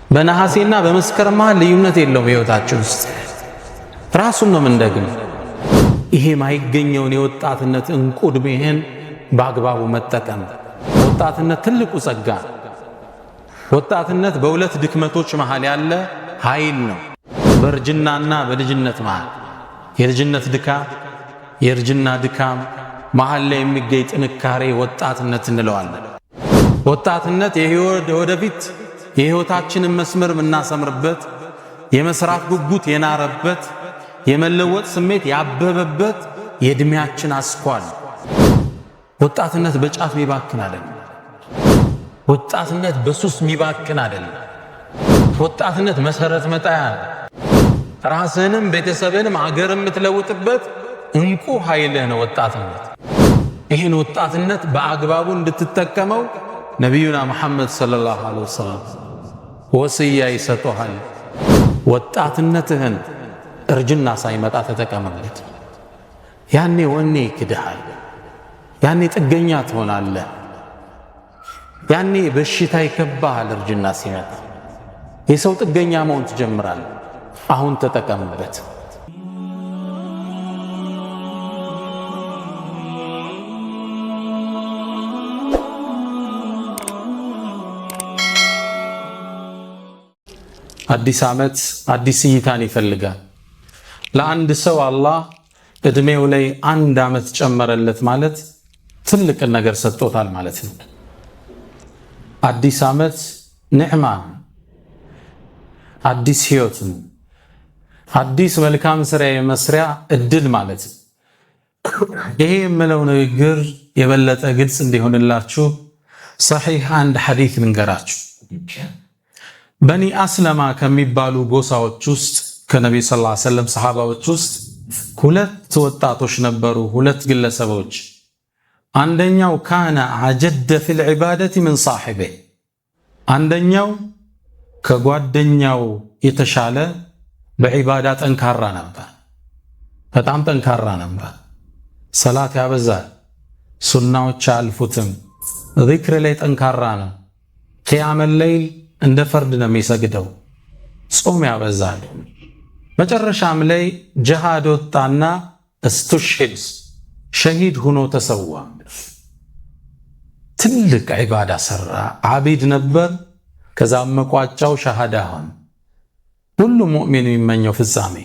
በነሐሴና በመስከረም መሃል ልዩነት የለውም። ህይወታችን ውስጥ ራሱን ነው ምንደግም። ይሄ ማይገኘውን የወጣትነት እንቁ ዕድሜህን በአግባቡ መጠቀም። ወጣትነት ትልቁ ጸጋ። ወጣትነት በሁለት ድክመቶች መሃል ያለ ኃይል ነው። በእርጅናና በልጅነት መሃል የልጅነት ድካም፣ የእርጅና ድካም መሃል ላይ የሚገኝ ጥንካሬ ወጣትነት እንለዋለን። ወጣትነት ወደፊት የህይወታችንን መስመር የምናሰምርበት፣ የመስራት ጉጉት የናረበት፣ የመለወጥ ስሜት ያበበበት የእድሜያችን አስኳል። ወጣትነት በጫት ሚባክን አይደለም። ወጣትነት በሱስ ሚባክን አይደለም። ወጣትነት መሰረት መጣያ ነው። ራስህንም ቤተሰብህንም ሀገር የምትለውጥበት እንቁ ኃይልህ ነው ወጣትነት። ይህን ወጣትነት በአግባቡ እንድትጠቀመው ነቢዩና መሐመድ ሰለላሁ ዐለይሂ ወሰለም ወስያ ይሰጡሃል። ወጣትነትህን እርጅና ሳይመጣ ተጠቀምበት። ያኔ ወኔ ይክድሃል። ያኔ ጥገኛ ትሆናለህ። ያኔ በሽታ ይከባሃል። እርጅና ሲመጣ የሰው ጥገኛ መሆን ትጀምራለህ። አሁን ተጠቀምበት። አዲስ ዓመት አዲስ እይታን ይፈልጋል። ለአንድ ሰው አላህ እድሜው ላይ 1 ዓመት ጨመረለት ማለት ትልቅ ነገር ሰጥቶታል ማለት ነው። አዲስ ዓመት ኒዕማ፣ አዲስ ህይወት፣ አዲስ መልካም ስራ የመስሪያ እድል ማለት ነው። ይሄ የምለው ንግግር የበለጠ ግልጽ እንዲሆንላችሁ ሰሒህ አንድ ሐዲስ ልንገራችሁ። በኒ አስለማ ከሚባሉ ጎሳዎች ውስጥ ከነቢዩ ሰለላሁ ዐለይሂ ወሰለም ሰሃባዎች ውስጥ 2 ወጣቶች ነበሩ፣ 2 ግለሰቦች። አንደኛው ካነ አጀደ ፊል ዒባደቲ ምን ሳሒቢህ፣ አንደኛው ከጓደኛው የተሻለ በዒባዳ ጠንካራ ነበር። በጣም ጠንካራ ነበር። ሰላት ያበዛል፣ ሱናዎች አያልፉትም፣ ዚክር ላይ ጠንካራ ነው። ቂያመል ለይል እንደ ፈርድ ነው የሚሰግደው፣ ጾም ያበዛል። መጨረሻም ላይ ጅሃድ ወጣና እስትሽሂድ ሸሂድ ሆኖ ተሰዋ። ትልቅ ዒባዳ ሰራ፣ ዓቢድ ነበር። ከዛም መቋጫው ሸሃዳ ሆነ። ሁሉም ሙእሚን የሚመኘው ፍጻሜ።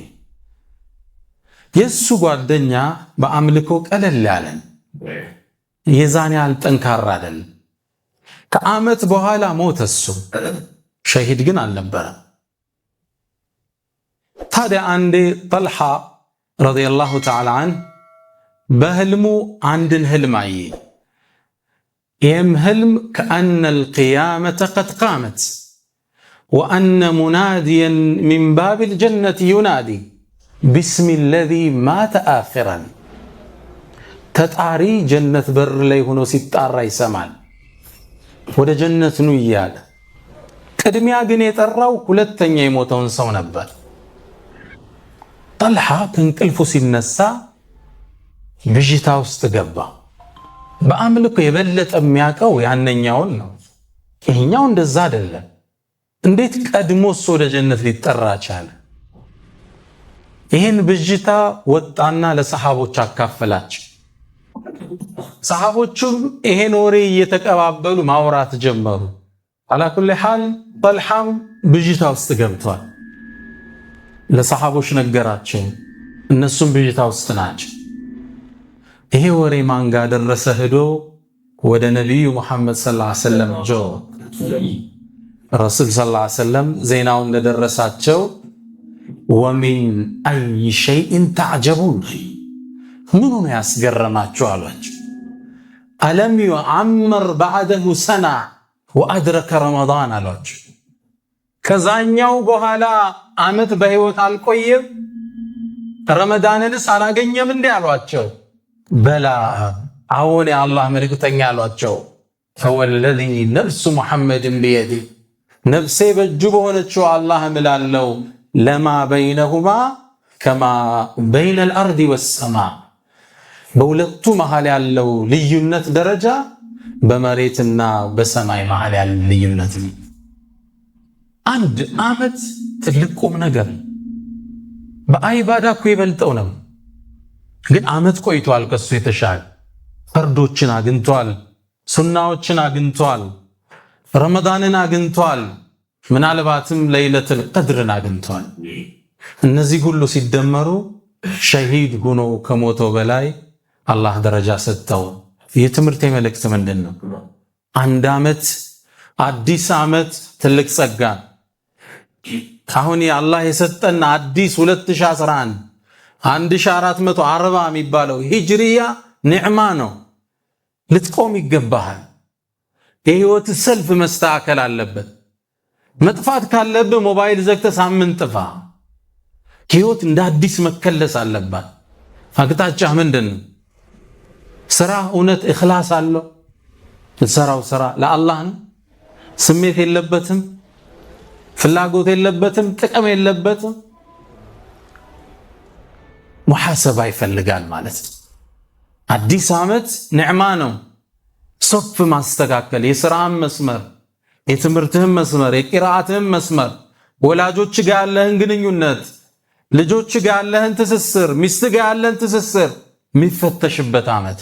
የሱ ጓደኛ በአምልኮ ቀለል ያለን የዛን ያህል ጠንካራ አይደለም። ከዓመት በኋላ ሞተ። እሱ ሸሂድ ግን አልነበረም። ታዲያ አንዴ ጠልሓ ረዲየላሁ ተዓላ ዐንሁ በህልሙ አንድን ህልም አየ። ይህም ህልም ከአነል ቂያመተ ቀድ ቃመት ወአነ ሙናዲየን ሚን ባቢል ጀነት ዩናዲ ቢስሚ ለዚ ማተ አኺረን። ተጣሪ ጀነት በር ላይ ሆኖ ሲጣራ ይሰማል። ወደ ጀነት ኑ እያለ ቅድሚያ ግን የጠራው ሁለተኛ የሞተውን ሰው ነበር። ጠልሓ ከእንቅልፉ ሲነሳ ብዥታ ውስጥ ገባ። በአምልኮ የበለጠ የሚያውቀው ያነኛውን ነው። ይሄኛው እንደዛ አይደለም። እንዴት ቀድሞስ ወደ ጀነት ሊጠራ ቻለ? ይህን ብዥታ ወጣና ለሰሃቦች አካፈላቸው። ሰሃቦቹም ይሄን ወሬ እየተቀባበሉ ማውራት ጀመሩ። አላኩል ሐል ጠልሓም ብዥታ ውስጥ ገብቷል። ለሰሃቦች ነገራቸው፣ እነሱም ብዥታ ውስጥ ናቸው። ይሄ ወሬ ማን ጋር ደረሰ? ሄዶ ወደ ነቢዩ ሙሐመድ ሰለላሁ ዐለይሂ ወሰለም ጆሮ ረሱል ሰለላሁ ዐለይሂ ወሰለም ዜናው እንደደረሳቸው ወሚን አይ ሸይእን ተዕጀቡን፣ ምኑ ነው ያስገረማችሁ አሏቸው። አለም ዩዐመር በዐደሁ ሰና ወአድረከ ረመዳን አሏቸው። ከዛኛው በኋላ ዓመት በህይወት አልቆየም ረመዳንንስ አላገኘም እንዴ አሏቸው። በላ አዎን የአላህ መልእክተኛ አሏቸው። ፈወለዚ ነፍሱ ሙሐመድን ቢየዲ፣ ነፍሴ በእጁ በሆነችው አላህ እምላለው ለማ በይነሁማ ከማ በይነል አርዲ ወሰማ፣ በሁለቱ መሃል ያለው ልዩነት ደረጃ በመሬትና በሰማይ መሃል ያለ ልዩነት ነው። አንድ ዓመት ትልቅ ቁም ነገር በኢባዳ እኮ ይበልጠው ነው። ግን ዓመት ቆይቷል ከሱ የተሻለ ፈርዶችን አግኝቷል፣ ሱናዎችን አግኝቷል፣ ረመዳንን አግኝቷል፣ ምናልባትም ለይለቱል ቀድርን አግኝቷል። እነዚህ ሁሉ ሲደመሩ ሸሂድ ሆኖ ከሞተው በላይ አላህ ደረጃ ሰጠው። የትምህርት መልእክት ምንድነው? አንድ ዓመት አዲስ ዓመት ትልቅ ጸጋ። አሁን አላህ የሰጠን አዲስ 2011 1440 የሚባለው ሂጅሪያ ኒዕማ ነው። ልትቆም ይገባሃል። የህይወት ሰልፍ መስተካከል አለበት። መጥፋት ካለብህ ሞባይል ዘግተህ ሳምንት ጥፋ። ህይወት እንደ አዲስ መከለስ አለባት። አቅጣጫ ምንድነው? ስራ እውነት ኢኽላስ አለው? የሰራው ስራ ለአላህ ነው? ስሜት የለበትም፣ ፍላጎት የለበትም፣ ጥቅም የለበትም። ሙሐሰባ ይፈልጋል ማለት ነው። አዲስ ዓመት ኒዕማ ነው። ሶፍ ማስተካከል፣ የስራህን መስመር፣ የትምህርትህን መስመር፣ የቂራአትህን መስመር፣ ወላጆች ጋር ያለህን ግንኙነት፣ ልጆች ጋር ያለህን ትስስር፣ ሚስት ጋር ያለህን ትስስር የሚፈተሽበት ዓመት።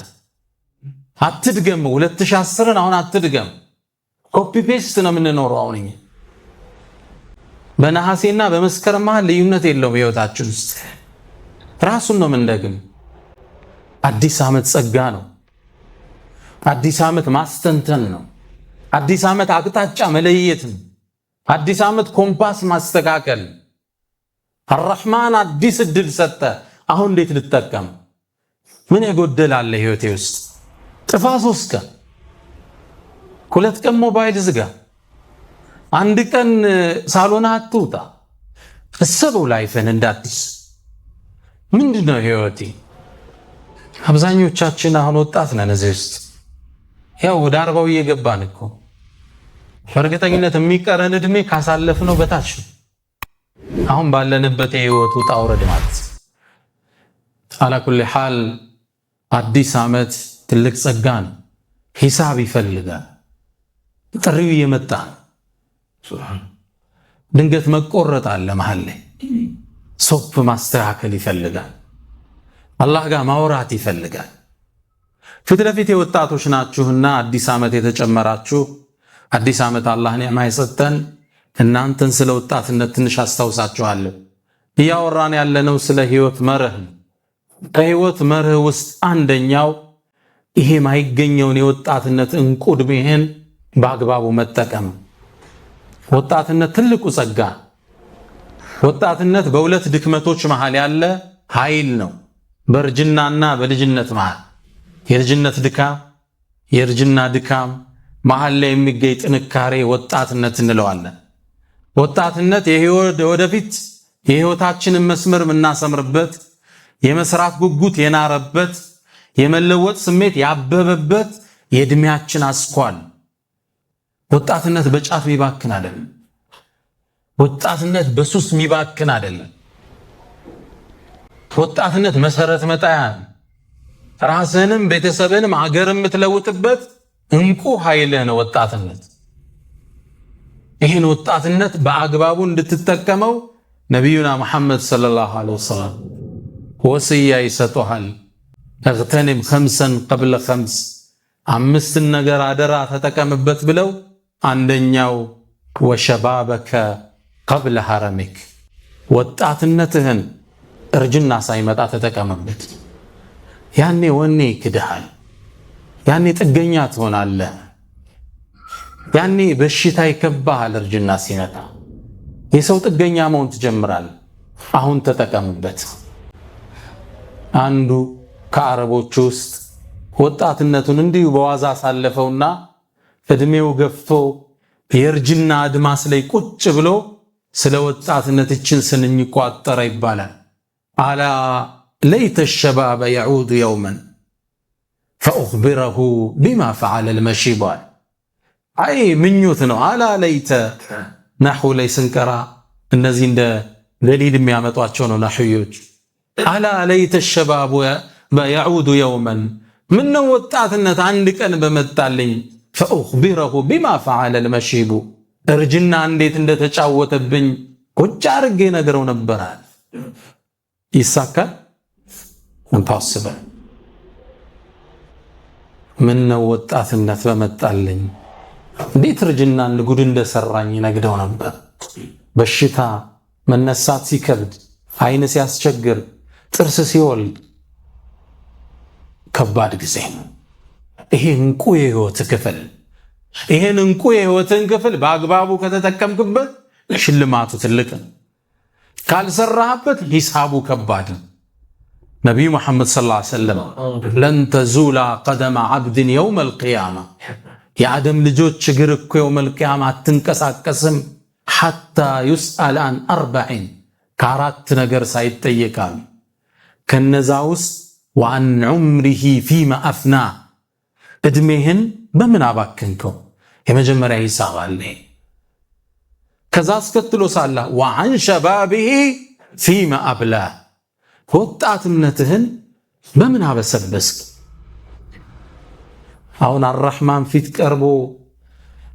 አትድገም 2010ን አሁን አትድገም። ኮፒ ፔስት ነው የምንኖረው። አሁን በነሐሴና በመስከረም መሃል ልዩነት የለውም። ህይወታችን ውስጥ ራሱን ነው የምንደግም። አዲስ ዓመት ጸጋ ነው። አዲስ ዓመት ማስተንተን ነው። አዲስ ዓመት አቅጣጫ መለየት ነው። አዲስ ዓመት ኮምፓስ ማስተካከል። አርረሕማን አዲስ እድል ሰጠ። አሁን እንዴት ልጠቀም? ምን የጎደላለ ህይወቴ ውስጥ? ጥፋ 3 ቀን 2 ቀን ሞባይል ዝጋ፣ 1 ቀን ሳሎና አትውጣ። እሰበው ላይፍን እንዳዲስ ምንድነው ህይወቴ? አብዛኞቻችን አሁን ወጣት ነን። እዚህ ውስጥ ያው ወደ 40 እየገባን እኮ በእርግጠኝነት የሚቀረን እድሜ ካሳለፍነው በታች ነው። አሁን ባለንበት የህይወት ውጣ ውረድ ማለት አላ ኩሊ ሐል አዲስ ዓመት ትልቅ ጸጋ ነው። ሂሳብ ይፈልጋል። ጥሪው እየመጣ ነው። ድንገት መቆረጥ አለ መሃል ላይ። ሶፍ ማስተካከል ይፈልጋል። አላህ ጋር ማውራት ይፈልጋል። ፊት ለፊት የወጣቶች ናችሁና አዲስ ዓመት የተጨመራችሁ አዲስ ዓመት አላህ ኒዕማ የሰጠን እናንተን ስለ ወጣትነት ትንሽ አስታውሳችኋለሁ። እያወራን ያለነው ስለ ህይወት መርህ ነው። ከህይወት መርህ ውስጥ አንደኛው ይሄ ማይገኘውን የወጣትነት እንቁ ዕድሜህን በአግባቡ መጠቀም። ወጣትነት ትልቁ ጸጋ። ወጣትነት በሁለት ድክመቶች መሃል ያለ ኃይል ነው። በእርጅናና በልጅነት መሃል የልጅነት ድካም፣ የእርጅና ድካም መሃል ላይ የሚገኝ ጥንካሬ ወጣትነት እንለዋለን። ወጣትነት ወደፊት የህይወታችንን መስመር የምናሰምርበት፣ የመስራት ጉጉት የናረበት፣ የመለወጥ ስሜት ያበበበት የእድሜያችን አስኳል። ወጣትነት በጫት የሚባክን አይደለም። ወጣትነት በሱስ የሚባክን አይደለም። ወጣትነት መሰረት መጣያ፣ ራስህንም ቤተሰብህንም ሀገርን የምትለውጥበት እንቁ ኃይልህ ነው ወጣትነት። ይህን ወጣትነት በአግባቡ እንድትጠቀመው ነቢዩና መሐመድ ሰለላሁ ዐለይሂ ወሰለም ወስያ ይሰጡሃል። እግተኒም ኸምሰን ቀብለ ኸምስ፣ 5 ነገር አደራ ተጠቀምበት ብለው፣ አንደኛው ወሸባበከ ቀብለ ሐረሚክ፣ ወጣትነትህን እርጅና ሳይመጣ ተጠቀምበት። ያኔ ወኔ ይክድሃል። ያኔ ጥገኛ ትሆናለህ። ያኔ በሽታ ይከባሃል። እርጅና ሲመጣ የሰው ጥገኛ መሆን ትጀምራለህ። አሁን ተጠቀምበት። አንዱ ከአረቦች ውስጥ ወጣትነቱን እንዲሁ በዋዛ ሳለፈውና እድሜው ገፍቶ የእርጅና አድማስ ላይ ቁጭ ብሎ ስለ ወጣትነት እችን ስንኝ ቋጠረ ይባላል። አላ ለይተ ሸባበ የዑዱ የውመን ፈኡኽቢረሁ ቢማ ፈዓለ ልመሺብ። አይ ምኞት ነው። አላ ለይተ ናሑ ላይ ስንቀራ እነዚህ እንደ ደሊል የሚያመጧቸው ነው ናሕዮች። አላ ለይተ ሸባቡ የዑዱ የውመን፣ ምነው ወጣትነት አንድ ቀን በመጣልኝ፣ ፈኡኽቢረሁ ቢማ ፈዓለ ልመሺቡ፣ እርጅና እንዴት እንደተጫወተብኝ ቁጭ አድርጌ ነግረው ነበር። ይሳካል? እንታስበ ምን ነው ወጣትነት በመጣልኝ እንዴት እርጅና ጉድ እንደሰራኝ ነግደው ነበር። በሽታ መነሳት ሲከብድ፣ አይን ሲያስቸግር፣ ጥርስ ሲወልድ ከባድ ጊዜ ነው። ይሄ እንቁ የህይወት ክፍል ይሄን እንቁ የህይወትን ክፍል በአግባቡ ከተጠቀምክበት ሽልማቱ ትልቅ ነው። ካልሰራህበት ሂሳቡ ከባድ ነው። ነቢዩ ሙሐመድ ሰለላሁ ዐለይሂ ወሰለም ለን ተዙላ ቀደመ ዐብድን የውመል ቂያማ የአደም ልጆች እግር እኮ የውመል ቂያማ አትንቀሳቀስም ሐታ ዩስአል አን አርበዒን ከአራት ነገር ሳይጠየቃል። ከነዛ ውስጥ ወአን ዑምሪሂ ፊማ አፍና እድሜህን በምን አባከንከው? የመጀመሪያ ሂሳብ አለ። ከዛ አስከትሎ ሳላ ወአን ሸባቢሂ ፊማ አብላ ወጣትነትህን በምን አበሰበስክ? አሁን አርራህማን ፊት ቀርቦ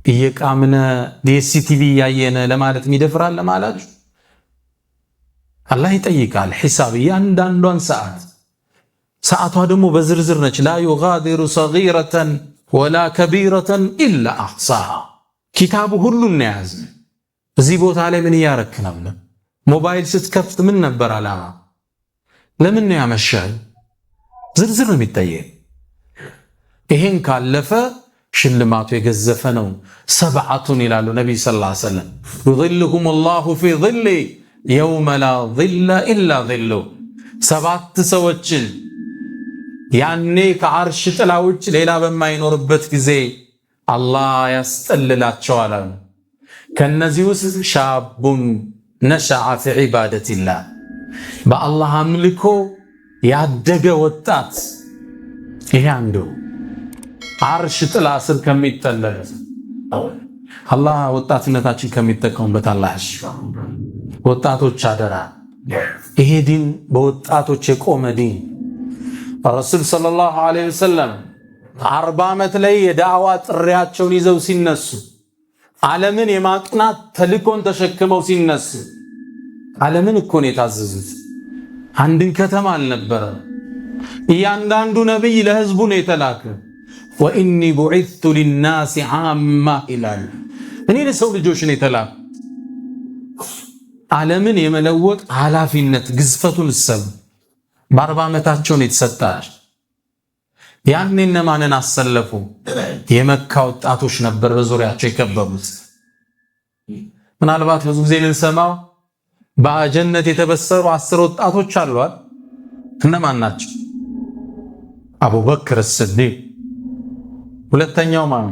እየቃምነ ዲኤስቲቪ ያየነ ለማለት የሚደፍራል ለማለት አላህ ይጠይቃል። ሒሳብ እያንዳንዷን ሰዓቷ ደግሞ በዝርዝር ነች። ላ ዩጋዲሩ ሰጊረተን ወላ ከቢረተን ኢላ አሕሳሃ ኪታቡ ሁሉን ያዘ። እዚህ ቦታ ላይ ምን እያረክ ነበር? ሞባይል ስትከፍት ምን ነበር አላማ? ለምን ነው ያመሻል? ዝርዝር ነው የሚጠየቅ። ይሄን ካለፈ ሽልማቱ የገዘፈ ነው። ሰብዓቱን ይላሉ ነቢይ ሰለላሁ ዐለይሂ ወሰለም ዩظልሁም ላሁ ፊ ظሊ የውመ ላ ظለ ኢላ ظሉ ሰባት ሰዎችን ያኔ ከዓርሽ ጥላ ውጭ ሌላ በማይኖርበት ጊዜ አላህ ያስጠልላቸዋል። ከነዚህ ውስጥ ሻቡን ነሸዐ ፊ ዒባደቲላህ በአላህ አምልኮ ያደገ ወጣት። ይሄ አንዱ ዓርሽ ጥላ ስር ከሚጠለል አላህ ወጣትነታችን ከሚጠቀሙበት አላህ ወጣቶች አደራ። ይሄ ዲን በወጣቶች የቆመ ዲን። ረሱል ሰለላሁ ዐለይሂ ወሰለም 40 ዓመት ላይ የዳዕዋ ጥሪያቸውን ይዘው ሲነሱ ዓለምን የማቅናት ተልኮን ተሸክመው ሲነሱ ዓለምን እኮ ነው የታዘዙት። አንድን ከተማ አልነበረ። እያንዳንዱ ነቢይ ለህዝቡ ነው የተላከ። ወኢኒ ቡዒቱ ሊናሲ ዓማ ይላል። እኔ ለሰው ልጆች ነው የተላከ። ዓለምን የመለወጥ ኃላፊነት ግዝፈቱን ሰው በ40 ዓመታቸው ነው የተሰጣቸው። ያኔ እነማንን አሰለፉ? የመካ ወጣቶች ነበር በዙሪያቸው የከበቡት። ምናልባት ብዙ ጊዜ ልንሰማው በጀነት የተበሰሩ 10 ወጣቶች አሏል። እነማን ናቸው? አቡበክር ስዲቅ። ሁለተኛው ማን?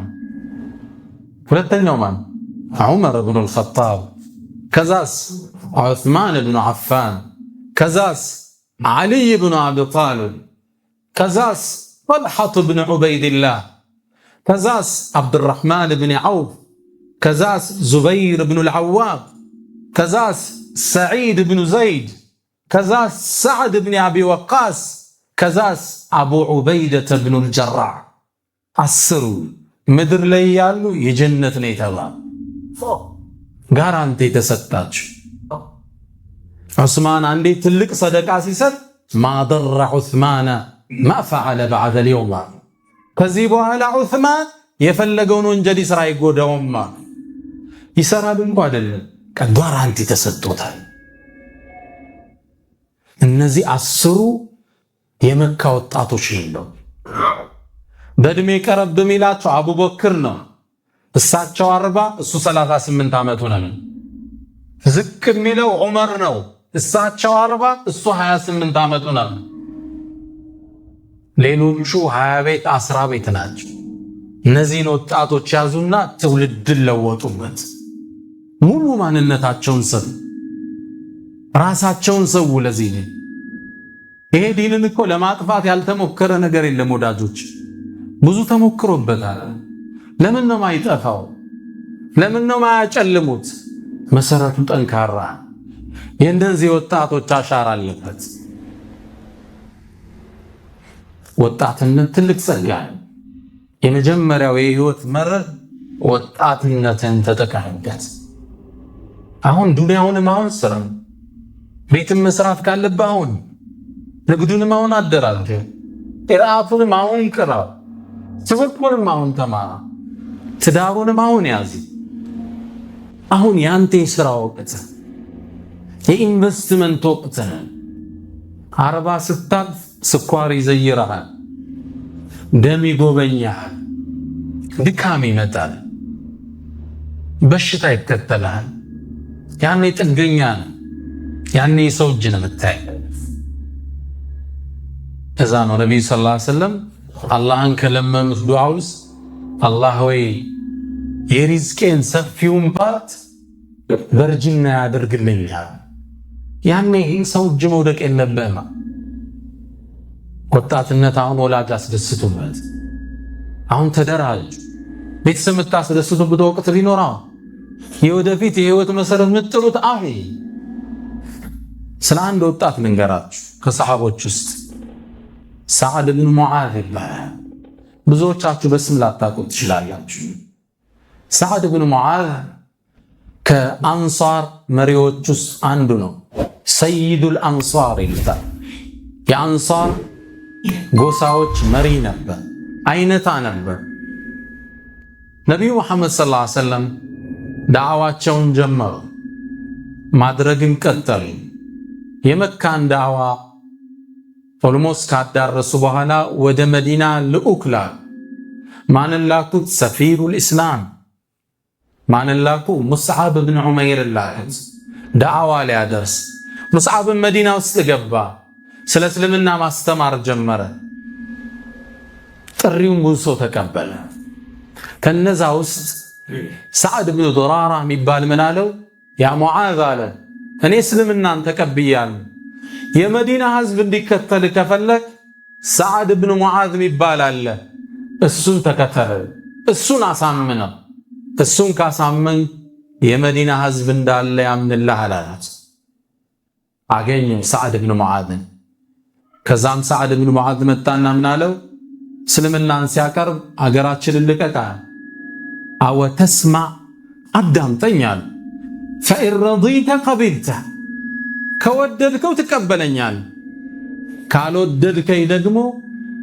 ዑመር ብኑ አልኸጣብ። ከዛስ ዑስማን ብኑ ዓፋን። ከዛስ ዓሊይ ብኑ አቢ ጣሊብ። ከዛስ ጠልሐት ብኑ ዑበይድላህ። ከዛስ ዓብድራሕማን ብኑ ዐውፍ። ከዛስ ዙበይር ብኑ አልዓዋም። ከዛስ ሰዒድ ብኑ ዘይድ። ከዛስ ሰዕድ ብኑ አቢ ወቃስ። ከዛስ አቡ ዑበይደተ ብኑ አልጀራሕ። 10 ምድር ላይ ያሉ የጀነት ነው የተባሉ ጋራንቲ የተሰጣቸው። ዑስማን አንዴ ትልቅ ሰደቃ ሲሰጥ ማደረ ዑስማን ማ ፈዐለ በዐደ ልየውም፣ ከዚህ በኋላ ዑስማን የፈለገውን ወንጀል ይስራ አይጎዳውም። ይሰራል እንኳ አይደለም ጋራንቲ ተሰጥቶታል። እነዚህ 10 የመካ ወጣቶች ነው። በእድሜ ቀረብ የሚላቸው አቡበክር ነው። እሳቸው 40 እሱ 38 ዓመቱ ነው። ዝቅ የሚለው ዑመር ነው። እሳቸው 40 እሱ 28 ዓመቱ ነው። ሌሎቹ 20 ቤት 10 ቤት ናቸው። እነዚህን ወጣቶች ያዙና ትውልድን ለወጡበት። ሙሉ ማንነታቸውን ሰው ራሳቸውን ሰው ለዚህ ነው። ይሄ ዲንን እኮ ለማጥፋት ያልተሞከረ ነገር የለም ወዳጆች፣ ብዙ ተሞክሮበታል። ለምን ነው ማይጠፋው? ለምን ነው ማያጨልሙት? መሰረቱ ጠንካራ። የእንደዚህ ወጣቶች አሻራ አለበት። ወጣትነት ትልቅ ጸጋ ነው። የመጀመሪያው የህይወት መርህ ወጣትነትን ተጠቀምበት። አሁን ዱንያውንም አሁን ስራ፣ ቤትም መስራት ካለብህ አሁን፣ ንግዱንም አሁን አደራጅ፣ ቂራአቱንም አሁን ቅራ፣ ትምህርቱንም አሁን ተማራ፣ ትዳሩንም አሁን ያዝ። አሁን ያንተ የሥራ ወቅት፣ የኢንቨስትመንት ወቅት ነው። 40 ስታልፍ ስኳር ይዘይርሃል፣ ደም ይጎበኛል፣ ድካም ይመጣል፣ በሽታ ይከተላል። ያኔ ጥገኛ ነው፣ ያኔ የሰው እጅ ነው የምታየው። እዛ ነው ነቢዩ ሰለላሁ ዐለይሂ ወሰለም አላህን ከለመኑት ዱዓ ውስጥ አላህ ወይ የሪዝቄን ሰፊውን ፓርት በእርጅና ያደርግልኛል። ያኔ ይህ ሰው እጅ መውደቅ የለብህም። ወጣትነት አሁን ወላጅ አስደስቱበት። አሁን ተደራጅ። ቤተሰብ የምታስደስቱበት ወቅት ቢኖር አሁን የወደፊት የህይወት መሰረት የምትጥሉት አሁን። ስለ አንድ ወጣት ልንገራችሁ ከሰሃቦች ውስጥ ሰዓድ ብን ሙዓዝ ይባላል። ብዙዎቻችሁ በስም ላታውቁት ትችላላችሁ። ሰዓድ ብን ሙዓዝ ከአንሳር መሪዎች ውስጥ አንዱ ነው። ሰይዱል አንሳር ይባላል። የአንሳር ጎሳዎች መሪ ነበር፣ አይነታ ነበር። ነቢዩ መሐመድ ሰለላሁ ዐለይሂ ወሰለም ዳዕዋቸውን ጀመሩ፣ ማድረግን ቀጠሉ። የመካን ዳዕዋ ኦልሞስት ካዳረሱ በኋላ ወደ መዲና ልዑክ ላኩ። ማንን ላኩት? ሰፊሩል ኢስላም። ማንን ላኩ? ሙስዓብ ብን ዑመይር ላኩት ዳዕዋ ሊያደርስ። ሙስዓብን መዲና ውስጥ ገባ፣ ስለ እስልምና ማስተማር ጀመረ። ጥሪውን ብዙ ሰው ተቀበለ። ከነዛ ውስጥ ሰዓድ ብን ዱራራ የሚባል ምን አለው? ያ ሙዓዝ አለ፣ እኔ እስልምናን ተቀብያለሁ። የመዲና ህዝብ እንዲከተል ከፈለግ ሰዓድ ብን ሙዓዝ የሚባል አለ፣ እሱን ተከተል፣ እሱን አሳምነው። እሱን ካሳመን የመዲና ህዝብ እንዳለ ያምንልሃል አላት። አገኘው ሰዓድ ብን ሙዓዝን። ከዛም ሰዓድ ብን ሙዓዝ መጣና ምን አለው? እስልምናን ሲያቀርብ አገራችንን ልቀቃ። አወ ተስማዕ አዳምጠኛል። ፈኢን ረዲተ ቀቢልተ ከወደድከው ትቀበለኛል፣ ካልወደድከኝ ደግሞ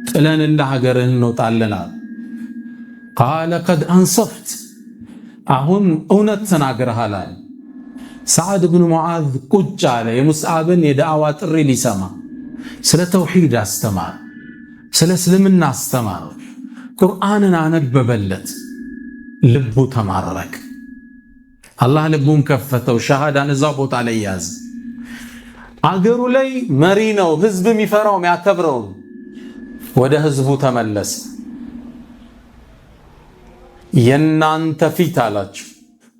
ጥለን እንደ ሀገርህ እንወጣለን። ቃለ ቀድ አንሰፍት አሁን እውነት ተናግረሃል። ሰዓድ ብን ሙዓዝ ቁጭ አለ። የሙስዓብን የዳዕዋ ጥሪ ሊሰማ ስለ ተውሂድ አስተማር፣ ስለ እስልምና አስተማር፣ ቁርአንን አነበበለት። ልቡ ተማረክ። አላህ ልቡን ከፈተው። ሸሃዳን እዛ ቦታ ላይ ያዝ። አገሩ ላይ መሪ ነው፣ ህዝብ የሚፈራው የሚያከብረው። ወደ ህዝቡ ተመለሰ። የናንተ ፊት አላችሁ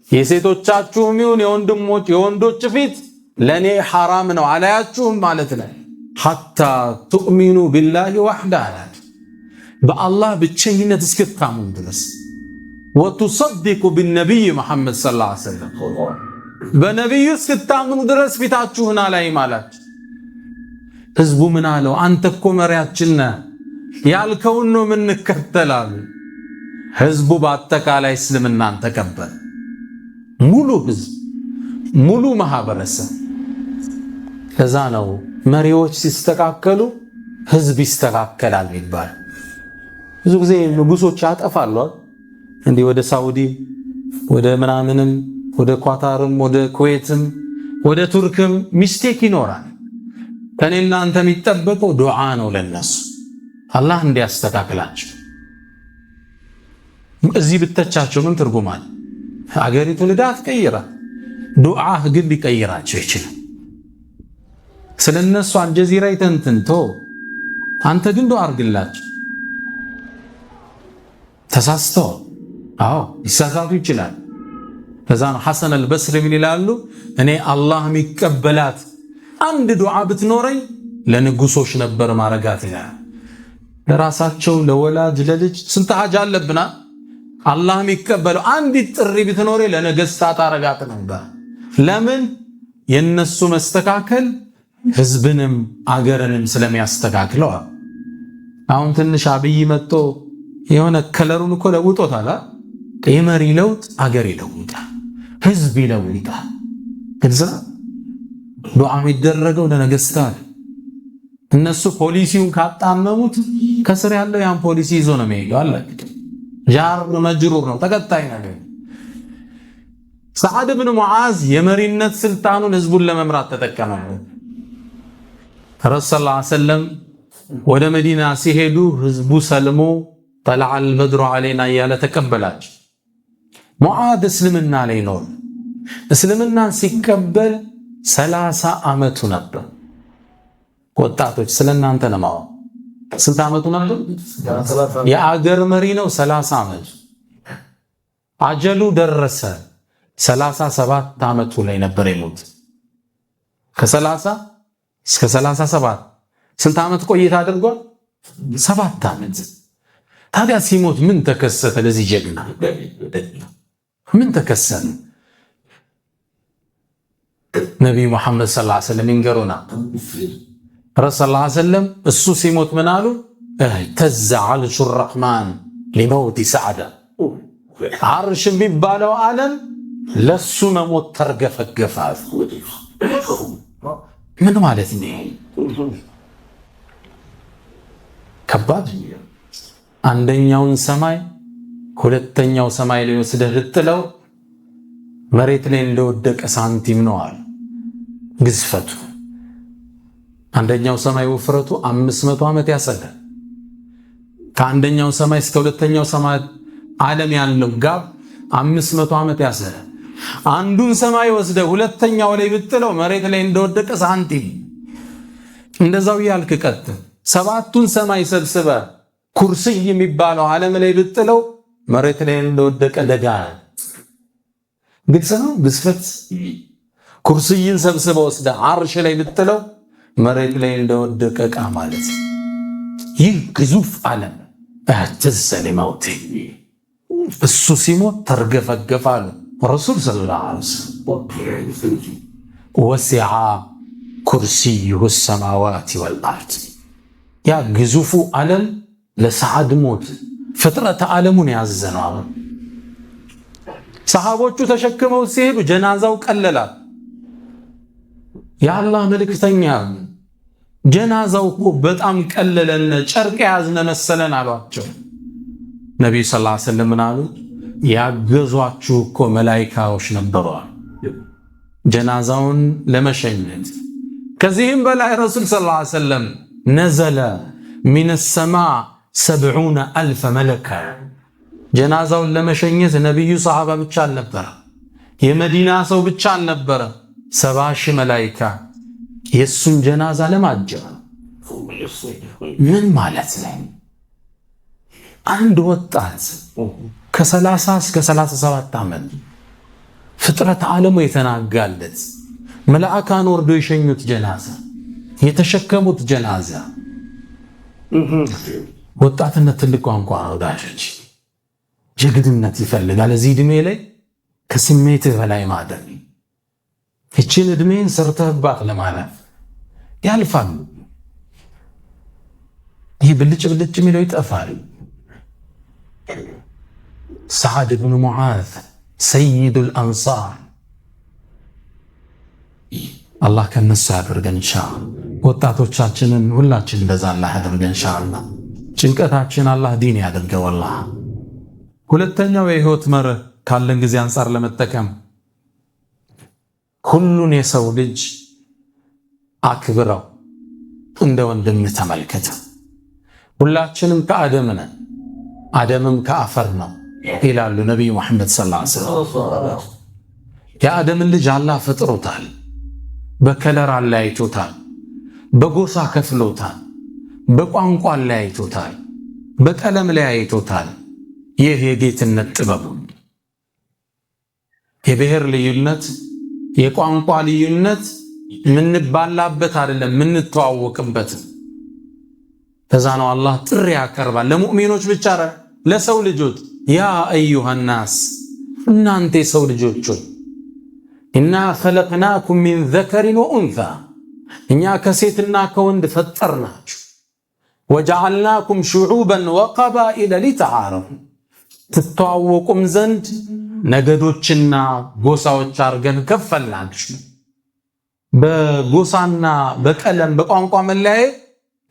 የሴቶቻችሁም ይሁን የወንዶች ፊት ለኔ ሐራም ነው አላያችሁም ማለት ነው። ሐታ ትኡሚኑ ቢላሂ ወሕዳ አላችሁ በአላህ ብቸኝነት እስክታምኑ ድረስ። ወቱሰዲቁ ቢነቢይ መሐመድ ሰለላሁ ዐለይሂ ወሰለም በነቢዩ እስክታምኑ ድረስ ፊታችሁን አላይም አላችሁ። ህዝቡ ምን አለው? አንተ እኮ መሪያችን ነህ፣ ያልከውን ነው የምንከተላሉ። ህዝቡ በአጠቃላይ እስልምናን ተቀበለ። ሙሉ ህዝብ፣ ሙሉ ማህበረሰብ። ከዛ ነው መሪዎች ሲስተካከሉ ህዝብ ይስተካከላል ይባል። ብዙ ጊዜ ንጉሶች ያጠፋሉ። እንዲህ ወደ ሳውዲ ወደ ምናምንም ወደ ኳታርም ወደ ኩዌትም ወደ ቱርክም ሚስቴክ ይኖራል። ከኔና አንተ የሚጠበቀው ዱዓ ነው ለነሱ አላህ እንዲያስተካክላቸው። እዚህ ብተቻቸው ምን ትርጉማል? አገሪቱ ልዳት ቀይራ ዱዓህ ግን ሊቀይራቸው ይችላል። ስለነሱ አልጀዚራ ይተንትንቶ አንተ ግን ዱዓ አርግላቸው። ተሳስተው ይሳሳቱ ይችላል። ከዛ ሐሰን አልበስሪ ምን ይላሉ? እኔ አላህ የሚቀበላት አንድ ዱዓ ብትኖረኝ ለንጉሶች ነበር ማረጋት ይላል። ለራሳቸው ለወላጅ ለልጅ ስንት ሀጃ አለብና አላህ የሚቀበለው አንዲት ጥሪ ብትኖሬ ለነገስታት አረጋት ነበር። ለምን? የነሱ መስተካከል ህዝብንም አገርንም ስለሚያስተካክለው። አሁን ትንሽ አብይ መጥቶ የሆነ ከለሩን እኮ ለውጦታል። የመሪ ለውጥ አገር ይለውጣል፣ ህዝብ ይለውጣል። ግልጽ ዱዓ የሚደረገው ለነገስታት እነሱ ፖሊሲውን ካጣመሙት ከስር ያለው ያን ፖሊሲ ይዞ ነው የሚሄደው አለ። ጃር መጅሩር ነው ተከታይ ነው። ሰዓድ ብን ሙዓዝ የመሪነት ስልጣኑን ህዝቡን ለመምራት ተጠቀመ። ረሱል ሰለላሁ ዐለይሂ ወሰለም ወደ መዲና ሲሄዱ ህዝቡ ሰልሞ ጠለዐል በድሩ ዐለይና እያለ ተቀበላቸው። ሙዓዝ እስልምና ላይ ነው። እስልምናን ሲቀበል 30 ዓመቱ ነበር። ወጣቶች ስለናንተ ለማወቅ ስንት ዓመቱ ነበር? የአገር መሪ ነው። 30 ዓመቱ አጀሉ ደረሰ። 37 ዓመቱ ላይ ነበር የሞት። ከ30 እስከ 37 ስንት ዓመት ቆይታ አድርጓል? 7 ዓመት። ታዲያ ሲሞት ምን ተከሰተ? ለዚህ ጀግና ምን ተከሰተ? ነብዩ መሐመድ ሰለላሁ ዐለይሂ ወሰለም ይንገሩና ረሱል ሰለላሁ ዐለይሂ ወሰለም እሱ ሲሞት ምን አሉ? ተዘ ዐርሹ ረሕማን ሊመውቲ ሰዓዳ፣ አርሽ የሚባለው ዓለም ለሱ መሞት ተርገፈገፈ። ምን ማለት ነው? ከባድ። አንደኛውን ሰማይ ሁለተኛው ሰማይ ላይ ወስደህ ልጥለው መሬት ላይ እንደወደቀ ሳንቲም ነው አለ ግዝፈቱ። አንደኛው ሰማይ ውፍረቱ 500 ዓመት ያሰጋል። ከአንደኛው ሰማይ እስከ ሁለተኛው ሰማይ ዓለም ያለው ጋብ 500 ዓመት ያሰጋል። አንዱን ሰማይ ወስደ ሁለተኛው ላይ ብጥለው መሬት ላይ እንደወደቀ ሳንቲም። እንደዛው ያልክ ቀጥል። 7ቱን ሰማይ ሰብስበ ኩርሲይ የሚባለው ዓለም ላይ ብጥለው መሬት ላይ እንደወደቀ ደጋ። ግልጽ ነው ግዝፈት። ኩርሲይን ሰብስበ ወስደ አርሽ ላይ ብጥለው መሬት ላይ እንደወደቀ ዕቃ ማለት። ይህ ግዙፍ ዓለም እህትዘ ሊመውቲ እሱ ሲሞት ተርገፈገፋሉ። ረሱል ሰለላሁ ዐለይሂ ወሰለም ወሲዐ ኩርሲዩሁ ሰማዋት ወልአርድ። ያ ግዙፉ ዓለም ለሰዓድ ሞት ፍጥረተ ዓለሙን ያዘነው። ሰሃቦቹ ተሸክመው ሲሄዱ ጀናዛው ቀለላል። የአላህ መልእክተኛ ጀናዛው እኮ በጣም ቀለለን፣ ጨርቅ ያዝነ መሰለን አሏቸው። ነብዩ ሰለላሁ ዐለይሂ ወሰለም ምን አሉ? ያገዟችሁ እኮ መላኢካዎች ነበሩ ጀናዛውን ለመሸኘት። ከዚህም በላይ ረሱል ሰለላሁ ዐለይሂ ወሰለም ነዘለ ሚነ ሰማዕ 70,000 መለካ። ጀናዛውን ለመሸኘት ነብዩ ሰሃባ ብቻ አልነበረ፣ የመዲና ሰው ብቻ አልነበረ፣ 70,000 መላኢካ የሱን ጀናዛ ለማጀብ። ምን ማለት ነው? አንድ ወጣት ከ30 እስከ 37 ዓመት ፍጥረት ዓለሙ የተናጋለት መላእካን ወርዶ የሸኙት ጀናዛ፣ የተሸከሙት ጀናዛ። ወጣትነት ትልቅ ቋንቋ ነው ዳጆች። ጀግድነት ይፈልጋል። እዚህ ዕድሜ ላይ ከስሜትህ በላይ ማደር። እችን ዕድሜን ሰርተህባት ለማለፍ ያልፋል። ይህ ብልጭ ብልጭ የሚለው ይጠፋል። ሰዓድ ብን ሙዓዝ ሰይዱል አንሳር፣ አላህ ከነሱ ያደርገን ኢንሻአላህ። ወጣቶቻችንን ሁላችን እንደዛ አላህ ያደርገን ኢንሻአላህ። ጭንቀታችን አላህ ዲን ያደርገው። ወላሂ ሁለተኛው የህይወት መርህ ካለን ጊዜ አንጻር ለመጠቀም ሁሉን የሰው ልጅ አክብረው፣ እንደ ወንድም ተመልከተው። ሁላችንም ከአደም ነን፣ አደምም ከአፈር ነው ይላሉ ነብዩ መሐመድ ሰለላሁ ዐለይሂ ወሰለም። የአደምን ልጅ አላህ ፈጥሮታል፣ በከለር አለያይቶታል፣ በጎሳ ከፍሎታል፣ በቋንቋ አለያይቶታል፣ በቀለም ለያይቶታል። ይህ የጌትነት ጥበቡ የብሔር ልዩነት፣ የቋንቋ ልዩነት ምንባላበት አይደለም፣ ምንተዋወቅበት። ከዛ ነው አላህ ጥሪ ያቀርባል ለሙእሚኖች ብቻ ለሰው ልጆች። ያ አዩሃ ናስ፣ እናንተ የሰው ልጆች ኢና ኸለቅናኩም ሚን ዘከሪን ወኡንሳ፣ እኛ ከሴትና ከወንድ ፈጠርናችሁ። ወጀዐልናኩም ሹዑበን ወቀባኢለ ሊተዓረፉ፣ ትተዋወቁም ዘንድ ነገዶችና ጎሳዎች አድርገን ከፈልናችሁ። በጎሳና በቀለም በቋንቋ መለያየት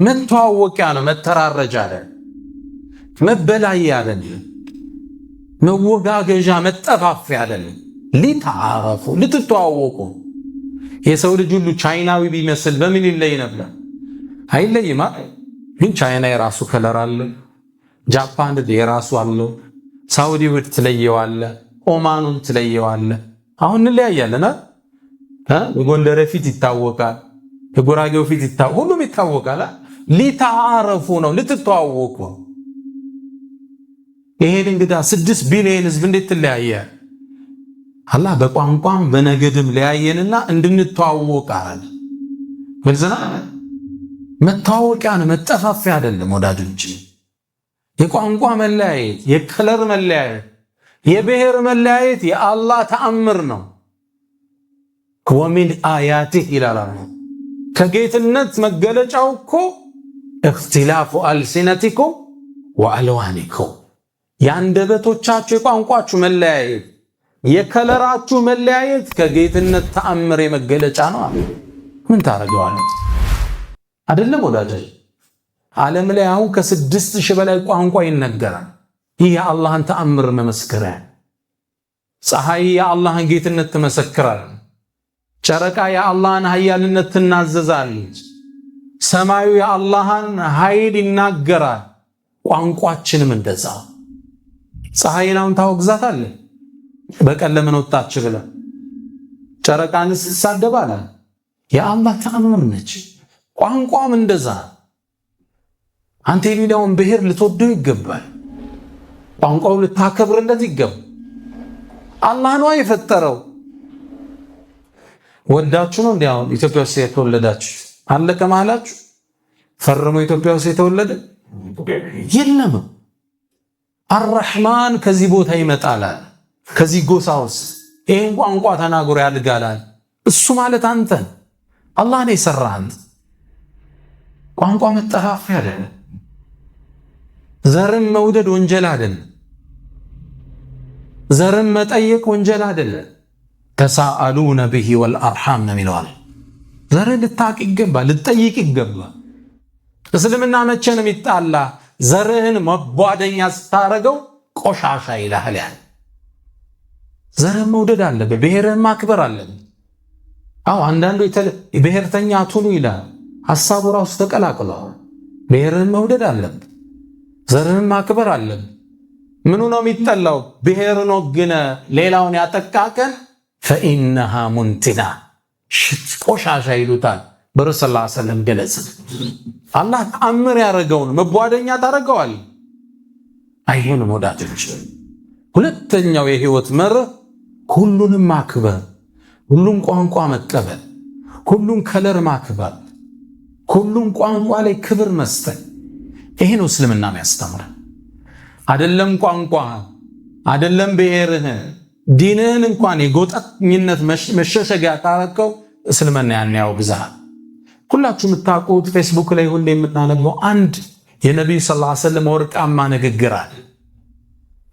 መተዋወቂያ ነው፣ መተራረጃ አይደል፣ መበላያ አይደል፣ መወጋገዣ መጠፋፊያ አይደል። ሊተዓረፉ ልትተዋወቁ። የሰው ልጅ ሁሉ ቻይናዊ ቢመስል በምን ይለይ ነበር? አይለይማ። ግን ቻይና የራሱ ከለር አለ፣ ጃፓን የራሱ አለው፣ ሳውዲ ውድ ትለየዋለ፣ ኦማኑን ትለየዋለ። አሁን እንለያያለን። የጎንደር ፊት ይታወቃል፣ የጉራጌው ፊት ይታወቃል፣ ሁሉም ይታወቃል። ሊተዓረፉ ነው፣ ልትተዋወቁ። ይሄን እንግዳ 6 ቢሊዮን ህዝብ እንዴት ትለያየ? አላህ በቋንቋም በነገድም ለያየንና እንድንተዋወቅ አለ። ግልጽና መተዋወቂያ ነው፣ መጠፋፊያ አይደለም ወዳጆች። የቋንቋ መለያየት፣ የከለር መለያየት፣ የብሔር መለያየት የአላህ ተአምር ነው። ወሚን አያቲህ ይላል። ከጌትነት መገለጫው እኮ እክትላፉ አልሲነቲኩም ወአልዋኒኩም፣ የአንደበቶቻችሁ የቋንቋችሁ መለያየት፣ የከለራችሁ መለያየት ከጌትነት ተአምር የመገለጫ ነው። ምን ታረገዋለህ? አይደለም ወዳጆች፣ ዓለም ላይ አሁን ከ6000 በላይ ቋንቋ ይነገራል። ይህ የአላህን ተአምር መመስከሪያ። ፀሐይ የአላህን ጌትነት ትመሰክራል። ጨረቃ የአላህን ኃያልነት ትናዘዛለች። ሰማዩ የአላህን ኃይል ይናገራል። ቋንቋችንም እንደዛ። ፀሐይን አሁን ታወግዛታለህ በቀን ለምን ወጣች ብለህ፣ ጨረቃንስ ትሳደባለህ። የአላህ ተአምር ነች። ቋንቋም እንደዛ። አንተ የሌላውን ብሔር ልትወደው ይገባል። ቋንቋው ልታከብርለት ይገባል። አላህ ነው የፈጠረው። ወዳችሁ ነው እንዴ አሁን ኢትዮጵያ ውስጥ የተወለዳችሁ? አለቀ ማላችሁ? ፈርሞ ኢትዮጵያ ውስጥ የተወለደ የለም። አርረሕማን ከዚህ ቦታ ይመጣላል፣ ከዚህ ጎሳ ውስጥ ይህን ቋንቋ ተናግሮ ያድጋላል። እሱ ማለት አንተን አላህ ነው የሰራህ። ቋንቋ መጠፋፊያ አይደለም። ዘርን መውደድ ወንጀል አይደለም። ዘርን መጠየቅ ወንጀል አይደለም። ተሳአሉነ ቢሂ ወልአርሐም ነው የሚለዋል። ዘርን ልታቅ ይገባል፣ ልጠይቅ ይገባል። እስልምና መቼ ነው የሚጣላ? ዘርህን መቧደኛ ስታረገው ቆሻሻ ይልሃል። ያን ዘርህን መውደድ አለብህ፣ ብሔርህን ማክበር አለብህ። አዎ አንዳንዱ ብሔርተኛ አትሁኑ ይላል። ሐሳቡ ራሱ ተቀላቅሏል። ብሔርህን መውደድ አለብህ፣ ዘርህን ማክበር አለብህ። ምኑ ነው የሚጠላው? ብሔር ነው ግን ሌላውን ያጠቃቀን ፈኢነሃ ሙንቲና ቆሻሻ ይሉታል። በረሱል ሰለላሁ ዐለይሂ ወሰለም ገለጸ። አላህ ተአምር ያደረገውን መቧደኛ ታደርገዋል? አይሆንም ወዳጆች። ሁለተኛው የህይወት መርህ ሁሉንም ማክበር፣ ሁሉም ቋንቋ መቀበል፣ ሁሉም ከለር ማክበር፣ ሁሉም ቋንቋ ላይ ክብር መስጠት። ይሄ ነው እስልምና የሚያስተምረን። አይደለም ቋንቋ፣ አይደለም ብሔርህን፣ ዲንህን እንኳን የጎጠኝነት መሸሸጊያ ታረከው እስልምና ያን ያወግዛል። ሁላችሁ የምታውቁት ፌስቡክ ላይ ሁሌ የምናነበው አንድ የነቢዩ ሰለላሁ ዐለይሂ ወሰለም ወርቃማ ንግግር አለ።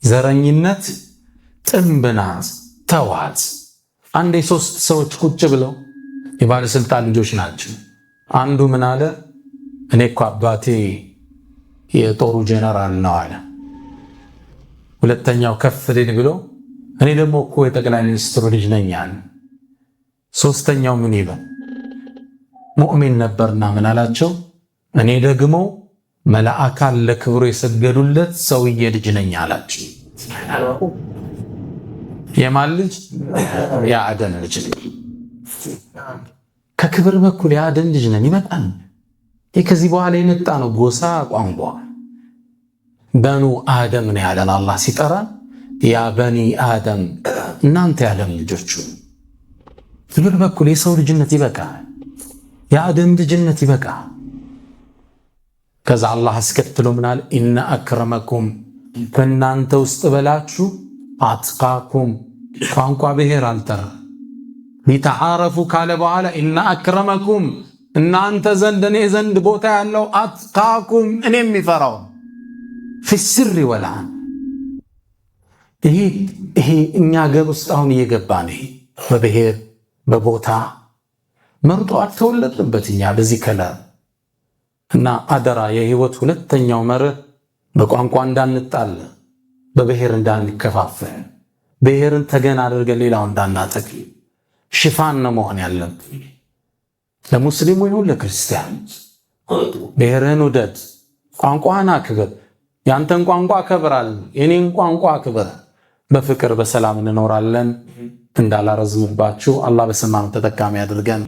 ዘረኝነት ጥንብ ናት፣ ተዋት። አንድ 3 ሰዎች ቁጭ ብለው የባለስልጣን ልጆች ናቸው። አንዱ ምን አለ? እኔ እኮ አባቴ የጦሩ ጄኔራል ነው አለ። ሁለተኛው ከፍ ሊል ብሎ እኔ ደግሞ እኮ የጠቅላይ ሚኒስትሩ ልጅ ነኝ አለ። ሶስተኛው ምን ይበል? ሙእሚን ነበርና ምን አላቸው? እኔ ደግሞ መላእክት ለክብሩ የሰገዱለት ሰውዬ ልጅ ነኝ አላቸው። የማን ልጅ? የአደም ልጅ። ከክብር በኩል የአደም ልጅ ነን ይመጣል። ይህ ከዚህ በኋላ የመጣ ነው። ጎሳ ቋንቋ በኑ አደም ነው ያለን አላህ ሲጠራን፣ ያ በኒ አደም እናንተ የአደም ልጆቹ። ክብር በኩል የሰው ልጅነት ይበቃል፣ የአደም ልጅነት ይበቃል። ከዛ አላህ አስከትሎ ምናል? ኢነ አክረመኩም ከእናንተ ውስጥ በላችሁ አትቃኩም። ቋንቋ ብሔር አልጠራ። ሊተዓረፉ ካለ በኋላ ኢነ አክረመኩም እናንተ ዘንድ እኔ ዘንድ ቦታ ያለው አትቃኩም እኔ የሚፈራው ፊስሪ ወልዓን ይሄ እኛ ሀገር ውስጥ አሁን እየገባ ነው። በብሔር በቦታ መርጦ አልተወለድንበት እኛ በዚህ ከለር እና አደራ የህይወት ሁለተኛው መርህ በቋንቋ እንዳንጣል፣ በብሔር እንዳንከፋፈል፣ ብሔርን ተገን አድርገን ሌላው እንዳናጠቅ ሽፋን ነው መሆን ያለብን። ለሙስሊሙ ይሁን ለክርስቲያን ብሔርህን ውደድ፣ ቋንቋህን አክብር። ያንተን ቋንቋ አከብራለሁ፣ የኔን ቋንቋ አክብር። በፍቅር በሰላም እንኖራለን። እንዳላረዝምባችሁ አላህ በሰማነው ተጠቃሚ አድርገን